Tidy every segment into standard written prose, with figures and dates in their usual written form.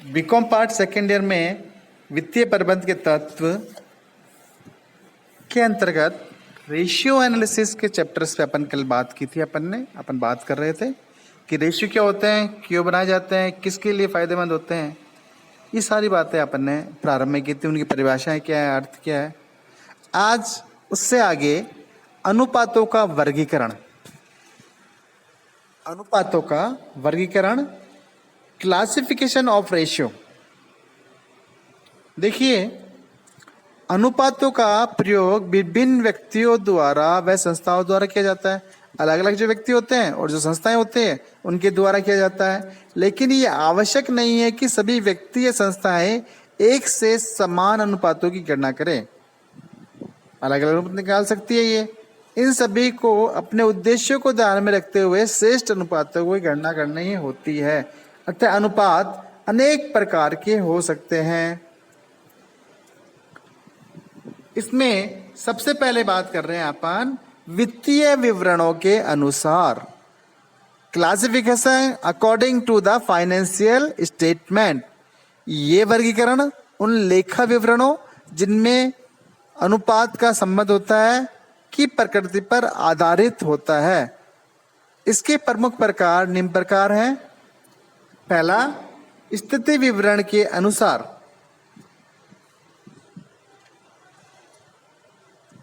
BCom part second year में वित्तीय प्रबंध के तत्व के अंतर्गत रेशियो एनालिसिस के चैप्टर्स पे अपन कल बात की थी। अपन बात कर रहे थे कि रेशियो क्या होते हैं, क्यों बनाए जाते हैं, किसके लिए फायदेमंद होते हैं। ये सारी बातें अपन ने प्रारंभ में की थी, उनकी परिभाषाएं क्या है, अर्थ क्या है। आज उससे आगे अनुपातों का वर्गीकरण, क्लासिफिकेशन ऑफ रेशियो। देखिए, अनुपातों का प्रयोग विभिन्न व्यक्तियों द्वारा व संस्थाओं द्वारा किया जाता है। अलग अलग जो व्यक्ति होते हैं और जो संस्थाएं होते हैं उनके द्वारा किया जाता है, लेकिन ये आवश्यक नहीं है कि सभी व्यक्ति या संस्थाएं एक से समान अनुपातों की गणना करें। अलग अलग अनुपात निकाल सकती है ये। इन सभी को अपने उद्देश्यों को ध्यान में रखते हुए श्रेष्ठ अनुपातों की गणना करनी होती है। अतः अनुपात अनेक प्रकार के हो सकते हैं। इसमें सबसे पहले बात कर रहे हैं अपन वित्तीय विवरणों के अनुसार, classification according to the financial statement. ये वर्गीकरण उन लेखा विवरणों जिनमें अनुपात का संबंध होता है की प्रकृति पर आधारित होता है। इसके प्रमुख प्रकार निम्न प्रकार हैं। पहला, स्थिति विवरण के अनुसार।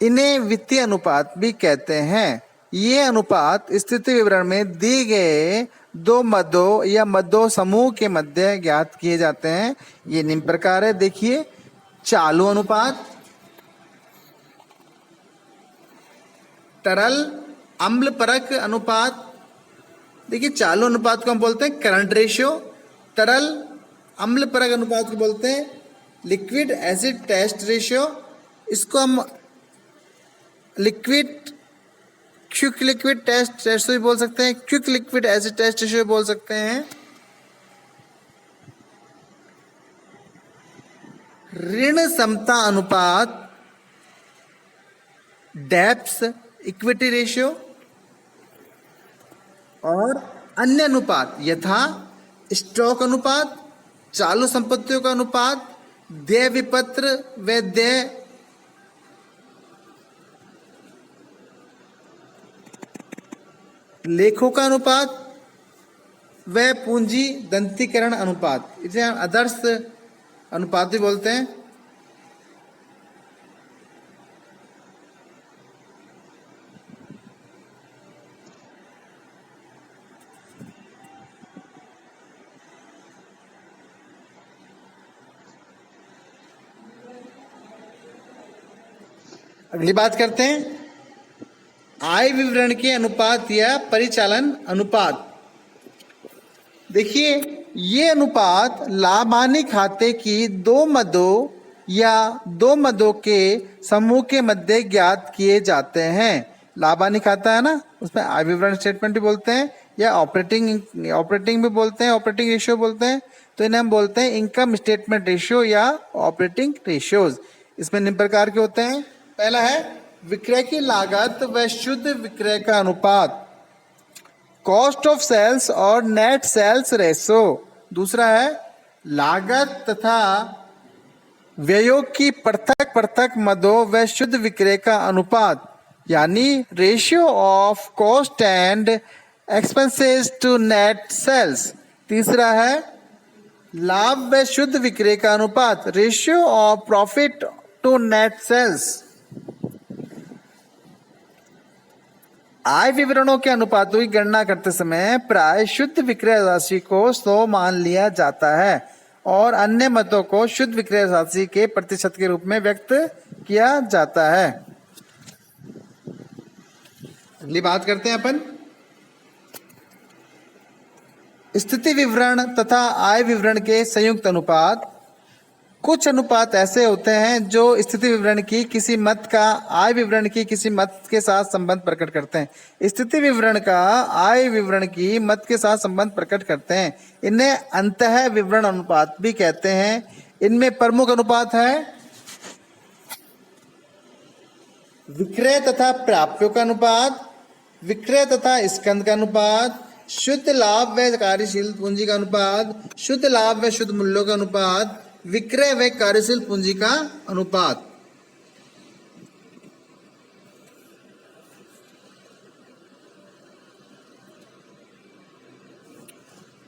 इन्हें वित्तीय अनुपात भी कहते हैं। ये अनुपात स्थिति विवरण में दिए गए दो मदों या मदों समूह के मध्य ज्ञात किए जाते हैं। ये निम्न प्रकार है। देखिए, चालू अनुपात, तरल अम्लपरक अनुपात। देखिए, चालू अनुपात को हम बोलते हैं करंट रेशियो, तरल अम्लपरक अनुपात को बोलते हैं लिक्विड एसिड टेस्ट रेशियो। इसको हम क्विक लिक्विड टेस्ट रेशियो भी बोल सकते हैं, quick liquid acid test ratio बोल सकते हैं। ऋण समता अनुपात, डेप्स इक्विटी रेशियो, और अन्य अनुपात यथा स्टॉक अनुपात, चालू संपत्तियों का अनुपात, देय विपत्र व देय लेखों का अनुपात व पूंजी दंतीकरण अनुपात। इसे हम आदर्श अनुपात भी बोलते हैं। अगली बात करते हैं आय विवरण के अनुपात या परिचालन अनुपात। देखिए, ये अनुपात लाभ हानि खाते की दो मदों या दो मदों के समूह के मध्य ज्ञात किए जाते हैं। लाभ हानि खाता है ना, उसमें आय विवरण स्टेटमेंट भी बोलते हैं या ऑपरेटिंग भी बोलते हैं, ऑपरेटिंग रेशियो बोलते हैं। तो इन्हें हम बोलते हैं इनकम स्टेटमेंट रेशियो या ऑपरेटिंग रेशियोज। इसमें निम्न प्रकार के होते हैं। पहला है विक्रय की लागत व शुद्ध विक्रय का अनुपात, कॉस्ट ऑफ सेल्स और नेट सेल्स रेशो। दूसरा है लागत तथा व्ययों की पृथक पृथक मदों व शुद्ध विक्रय का अनुपात, यानी ratio of cost and expenses to net sales. तीसरा है लाभ व शुद्ध विक्रय का अनुपात, ratio of profit to net sales. आय विवरणों के अनुपातों की गणना करते समय प्राय शुद्ध विक्रय राशि को 100 मान लिया जाता है और अन्य मदों को शुद्ध विक्रय राशि के प्रतिशत के रूप में व्यक्त किया जाता है। अगली बात करते हैं अपन स्थिति विवरण तथा आय विवरण के संयुक्त अनुपात। कुछ अनुपात ऐसे होते हैं जो स्थिति विवरण की किसी मत का आय विवरण की किसी मत के साथ संबंध प्रकट करते हैं। स्थिति विवरण का आय विवरण की मत के साथ संबंध प्रकट करते हैं। इन्हें अंतः विवरण अनुपात भी कहते हैं। इनमें प्रमुख अनुपात है विक्रय तथा प्राप्यों का अनुपात, विक्रय तथा स्कंद का अनुपात, शुद्ध लाभ व कार्यशील पूंजी का अनुपात, शुद्ध लाभ व शुद्ध मूल्यों का अनुपात, विक्रय व कार्यशील पूंजी का अनुपात।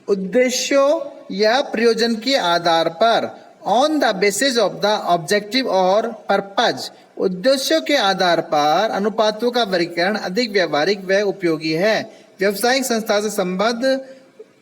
उद्देश्यों या प्रयोजन के आधार पर, on the basis of the objective और पर्पज, उद्देश्यों के आधार पर अनुपातों का वर्गीकरण अधिक व्यवहारिक व उपयोगी है। व्यवसायिक संस्था से संबद्ध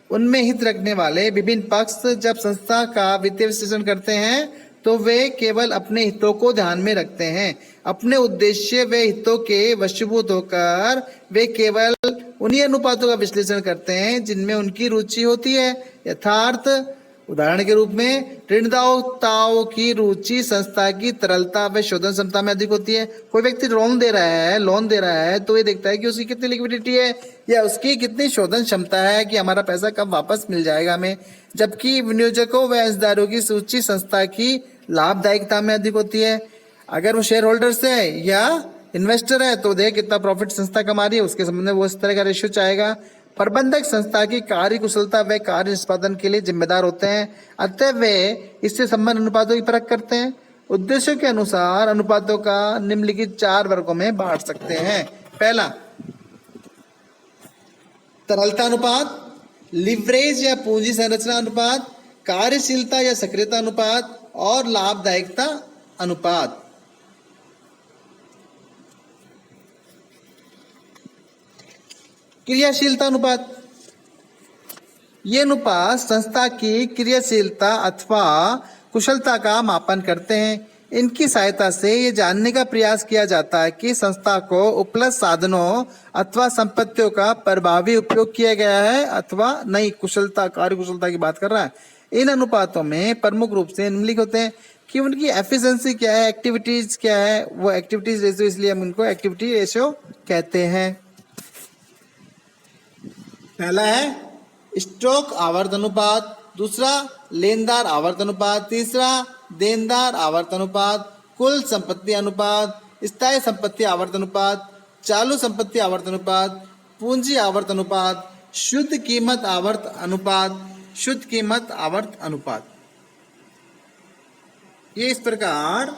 उनमें हित रखने वाले विभिन्न पक्ष जब संस्था का वित्तीय विश्लेषण करते हैं तो वे केवल अपने हितों को ध्यान में रखते हैं। अपने उद्देश्य व हितों के वशीभूत होकर वे केवल उन्हीं अनुपातों का विश्लेषण करते हैं जिनमें उनकी रुचि होती है। यथार्थ उदाहरण के रूप में ऋणदाताओं की रुचि संस्था की तरलता व शोधन क्षमता में अधिक होती है। कोई व्यक्ति लोन दे रहा है तो ये देखता है कि उसकी कितनी लिक्विडिटी है या उसकी कितनी शोधन क्षमता है कि हमारा पैसा कब वापस मिल जाएगा हमें। जबकि विनियोजकों व अंशधारियों की रुचि संस्था की लाभदायिकता में अधिक होती है। अगर वो शेयर होल्डर्स है या इन्वेस्टर है तो देख कितना प्रॉफिट संस्था कमा रही है, उसके संबंध में वो इस तरह का रेशियो चाहेगा। प्रबंधक संस्था की कार्य कुशलता व कार्य निष्पादन के लिए जिम्मेदार होते हैं, अतः वे इससे संबंध अनुपातों की परख करते हैं। उद्देश्यों के अनुसार अनुपातों का निम्नलिखित 4 वर्गों में बांट सकते हैं। पहला, तरलता अनुपात, लिवरेज या पूंजी संरचना अनुपात, कार्यशीलता या सक्रियता अनुपात और लाभदायकता अनुपात। क्रियाशीलता अनुपात, ये अनुपात संस्था की क्रियाशीलता अथवा कुशलता का मापन करते हैं। इनकी सहायता से ये जानने का प्रयास किया जाता है कि संस्था को उपलब्ध साधनों अथवा संपत्तियों का प्रभावी उपयोग किया गया है अथवा नहीं। कुशलता, कार्य कुशलता की बात कर रहा है। इन अनुपातों में प्रमुख रूप से निम्नलिखित होते हैं कि उनकी एफिशिएंसी क्या है, एक्टिविटीज क्या है। वो एक्टिविटीज रेशियो, इसलिए हम उनको एक्टिविटी रेशियो कहते हैं। पहला है स्टॉक आवर्त अनुपात, दूसरा लेनदार आवर्त अनुपात, तीसरा देनदार आवर्त अनुपात, कुल संपत्ति अनुपात, स्थायी संपत्ति आवर्त अनुपात, चालू संपत्ति आवर्त अनुपात, पूंजी आवर्त अनुपात, शुद्ध कीमत आवर्त अनुपात, शुद्ध कीमत आवर्त अनुपात। ये इस प्रकार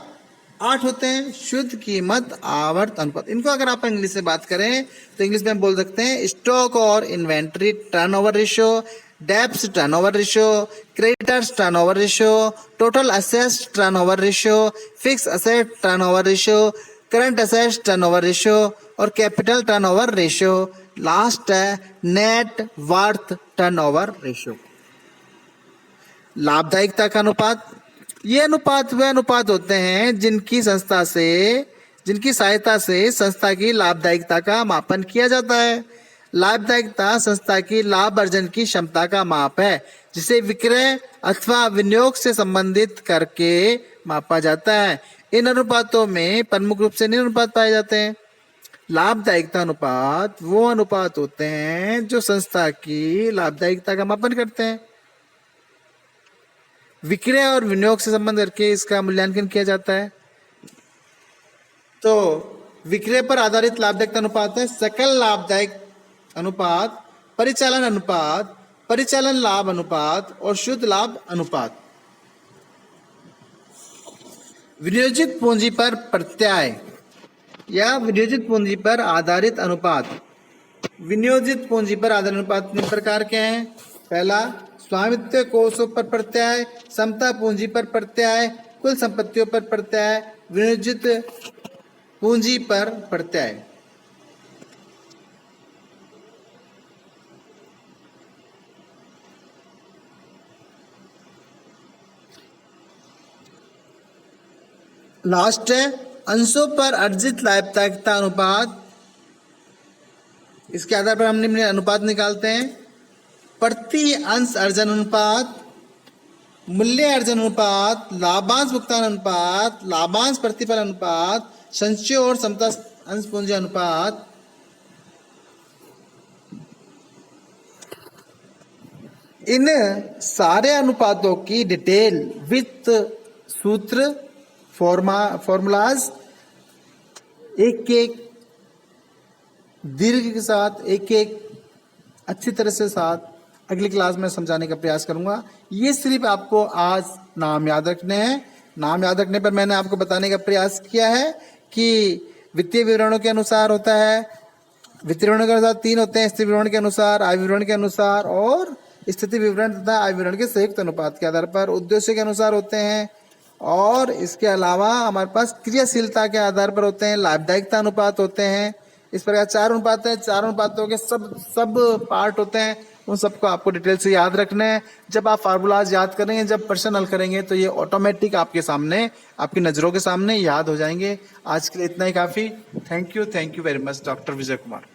8 होते हैं। शुद्ध कीमत आवर्त अनुपात, इनको अगर आप इंग्लिश में बात करें तो इंग्लिश में हम बोल सकते हैं स्टॉक और inventory turnover ratio, debts turnover ratio, creditors turnover ratio, total assets turnover ratio, fix asset turnover ratio, current assets turnover ratio और कैपिटल टर्नओवर रेशियो। लास्ट है नेट वर्थ टर्नओवर रेशियो। लाभदायिकता का अनुपात, ये अनुपात वे अनुपात होते हैं जिनकी सहायता से संस्था की लाभदायिकता का मापन किया जाता है। लाभदायिकता संस्था की लाभ अर्जन की क्षमता का माप है जिसे विक्रय अथवा विनियोग से संबंधित करके मापा जाता है। इन अनुपातों में प्रमुख रूप से निम्न अनुपात पाए जाते हैं। लाभदायिकता अनुपात वो अनुपात होते हैं जो संस्था की लाभदायिकता का मापन करते हैं। विक्रय और विनियोग से संबंध करके इसका मूल्यांकन किया जाता है। तो विक्रय पर आधारित लाभदायकता अनुपात है सकल लाभदायक अनुपात, परिचालन अनुपात, परिचालन लाभ अनुपात और शुद्ध लाभ अनुपात। विनियोजित पूंजी पर प्रत्याय या विनियोजित पूंजी पर आधारित अनुपात। विनियोजित पूंजी पर आधारित अनुपात निम्न प्रकार के हैं। पहला, स्वामित्व कोषों पर प्रत्याय, समता पूंजी पर प्रत्याय, कुल संपत्तियों पर प्रत्याय, विनियोजित पूंजी पर प्रत्याय। लास्ट है अंशों पर अर्जित लाभदायकता अनुपात। इसके आधार पर हम निम्न अनुपात निकालते हैं। प्रति अंश अर्जन अनुपात, मूल्य अर्जन अनुपात, लाभांश भुगतान अनुपात, लाभांश प्रतिफल अनुपात, संचय और समता अंश पूंजी अनुपात। इन सारे अनुपातों की डिटेल वित्त सूत्र, फॉर्मूलाज एक एक दीर्घ के साथ एक एक अच्छी तरह से साथ अगली क्लास में समझाने का प्रयास करूंगा। ये सिर्फ आपको आज नाम याद रखने हैं। नाम याद रखने पर मैंने आपको बताने का प्रयास किया है कि वित्तीय विवरणों के अनुसार होता है, वित्तीय विवरण के अनुसार 3 होते हैं, स्थिति विवरण के अनुसार, आय विवरण के अनुसार और स्थिति विवरण तथा आय विवरण के संयुक्त अनुपात के आधार पर। उद्देश्य के अनुसार होते हैं और इसके अलावा हमारे पास क्रियाशीलता के आधार पर होते हैं, लाभदायकता अनुपात होते हैं। इस प्रकार 4 अनुपात है, 4 अनुपातों के सब पार्ट होते हैं, उन सबको आपको डिटेल से याद रखना है। जब आप फार्मूलाज याद करेंगे, जब प्रश्न हल करेंगे तो ये ऑटोमेटिक आपके सामने, आपकी नजरों के सामने याद हो जाएंगे। आज के लिए इतना ही काफी। Thank you very much, doctor Vijay Kumar.